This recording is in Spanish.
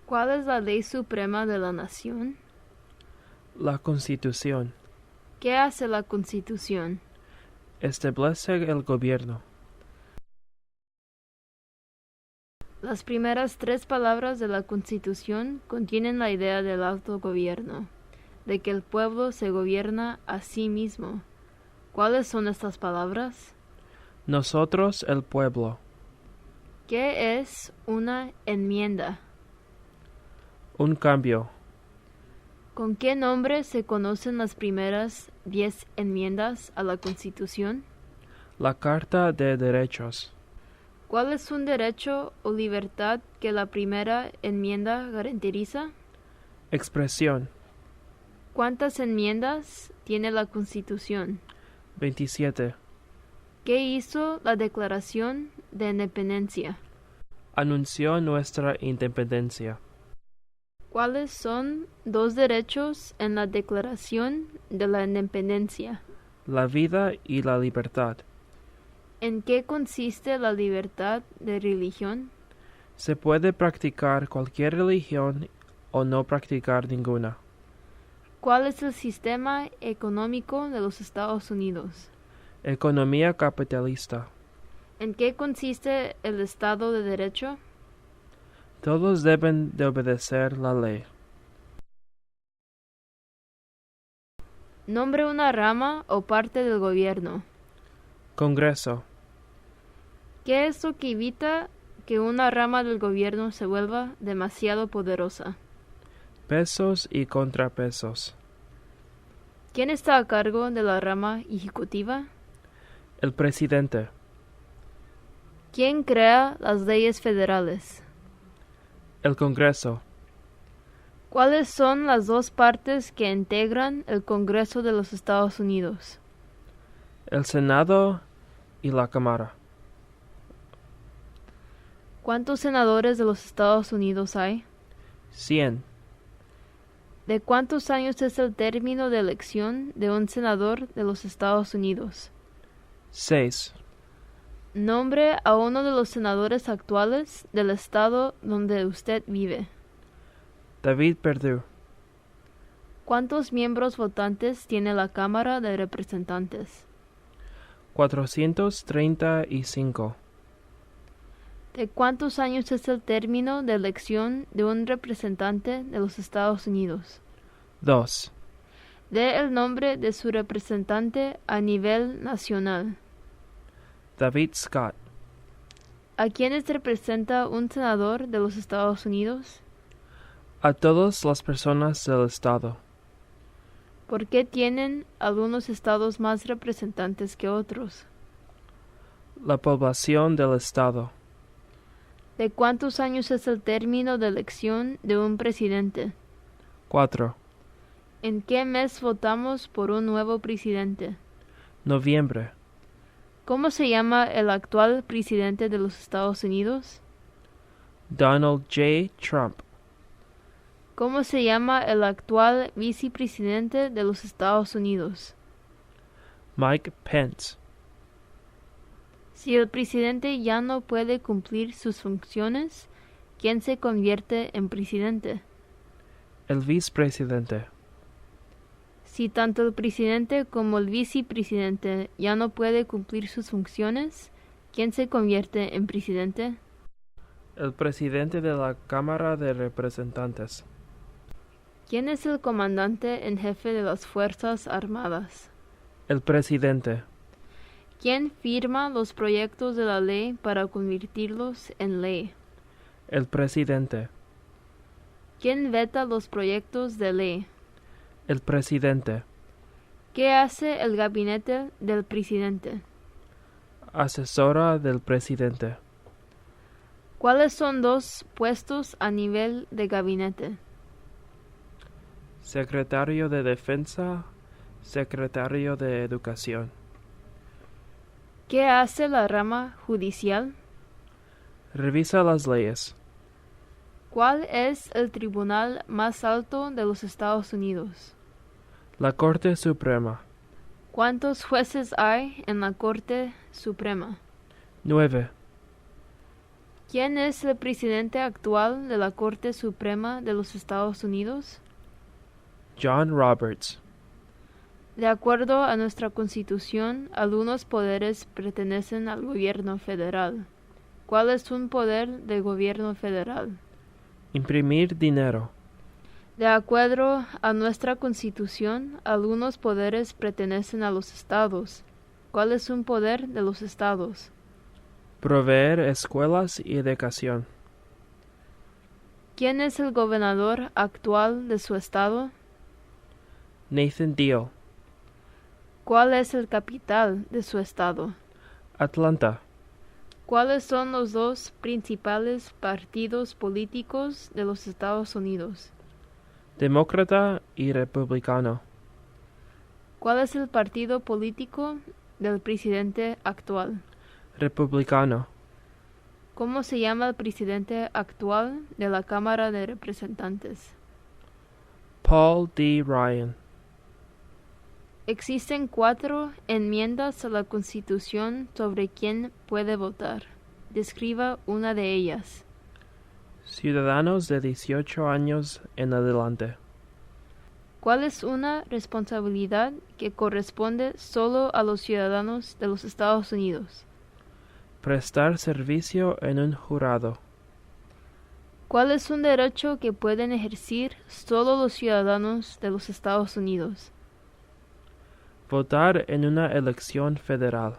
¿Cuál es la ley suprema de la nación? La Constitución ¿Qué hace la Constitución? establece el gobierno. Las primeras tres palabras de la Constitución contienen la idea del autogobierno, de que el pueblo se gobierna a sí mismo. ¿Cuáles son estas palabras? Nosotros el pueblo. ¿Qué es una enmienda? Un cambio. ¿Con qué nombre se conocen las primeras 10 enmiendas a la Constitución? La Carta de Derechos. ¿Cuál es un derecho o libertad que la primera enmienda garantiza? Expresión. ¿Cuántas enmiendas tiene la Constitución? 27. ¿Qué hizo la Declaración de Independencia? Anunció nuestra independencia. ¿Cuáles son dos derechos en la Declaración de la Independencia? La vida y la libertad. ¿En qué consiste la libertad de religión? Se puede practicar cualquier religión o no practicar ninguna. ¿Cuál es el sistema económico de los Estados Unidos? Economía capitalista. ¿En qué consiste el Estado de Derecho? Todos deben de obedecer la ley. Nombre una rama o parte del gobierno. Congreso. ¿Qué es lo que evita que una rama del gobierno se vuelva demasiado poderosa? Pesos y contrapesos. ¿Quién está a cargo de la rama ejecutiva? El presidente. ¿Quién crea las leyes federales? El Congreso. ¿Cuáles son las dos partes que integran el Congreso de los Estados Unidos? El Senado y la Cámara. ¿Cuántos senadores de los Estados Unidos hay? 100. ¿De cuántos años es el término de elección de un senador de los Estados Unidos? 6. Nombre a uno de los senadores actuales del estado donde usted vive. David Perdue. ¿Cuántos miembros votantes tiene la Cámara de Representantes? 435. ¿De cuántos años es el término de elección de un representante de los Estados Unidos? 2. Dé el nombre de su representante a nivel nacional. David Scott. ¿A quiénes representa un senador de los Estados Unidos? A todas las personas del estado. ¿Por qué tienen algunos estados más representantes que otros? La población del estado. ¿De cuántos años es el término de elección de un presidente? 4. ¿En qué mes votamos por un nuevo presidente? Noviembre. ¿Cómo se llama el actual presidente de los Estados Unidos? Donald J. Trump. ¿Cómo se llama el actual vicepresidente de los Estados Unidos? Mike Pence. Si el presidente ya no puede cumplir sus funciones, ¿quién se convierte en presidente? El vicepresidente. Si tanto el presidente como el vicepresidente ya no puede cumplir sus funciones, ¿quién se convierte en presidente? El presidente de la Cámara de Representantes. ¿Quién es el comandante en jefe de las Fuerzas Armadas? El presidente. ¿Quién firma los proyectos de la ley para convertirlos en ley? El presidente. ¿Quién veta los proyectos de ley? El presidente. ¿Qué hace el gabinete del presidente? Asesora del presidente. ¿Cuáles son dos puestos a nivel de gabinete? Secretario de Defensa. Secretario de Educación. ¿Qué hace la rama judicial? Revisa las leyes. ¿Cuál es el tribunal más alto de los Estados Unidos? La Corte Suprema. ¿Cuántos jueces hay en la Corte Suprema? 9. ¿Quién es el presidente actual de la Corte Suprema de los Estados Unidos? John Roberts. De acuerdo a nuestra Constitución, algunos poderes pertenecen al gobierno federal. ¿Cuál es un poder del gobierno federal? Imprimir dinero. De acuerdo a nuestra Constitución, algunos poderes pertenecen a los estados. ¿Cuál es un poder de los estados? Proveer escuelas y educación. ¿Quién es el gobernador actual de su estado? Nathan Deal. ¿Cuál es el capital de su estado? Atlanta. ¿Cuáles son los dos principales partidos políticos de los Estados Unidos? Demócrata y republicano. ¿Cuál es el partido político del presidente actual? Republicano. ¿Cómo se llama el presidente actual de la Cámara de Representantes? Paul D. Ryan. Existen 4 enmiendas a la Constitución sobre quién puede votar. Describa una de ellas. Ciudadanos de 18 años en adelante. ¿Cuál es una responsabilidad que corresponde solo a los ciudadanos de los Estados Unidos? Prestar servicio en un jurado. ¿Cuál es un derecho que pueden ejercer solo los ciudadanos de los Estados Unidos? Votar en una elección federal.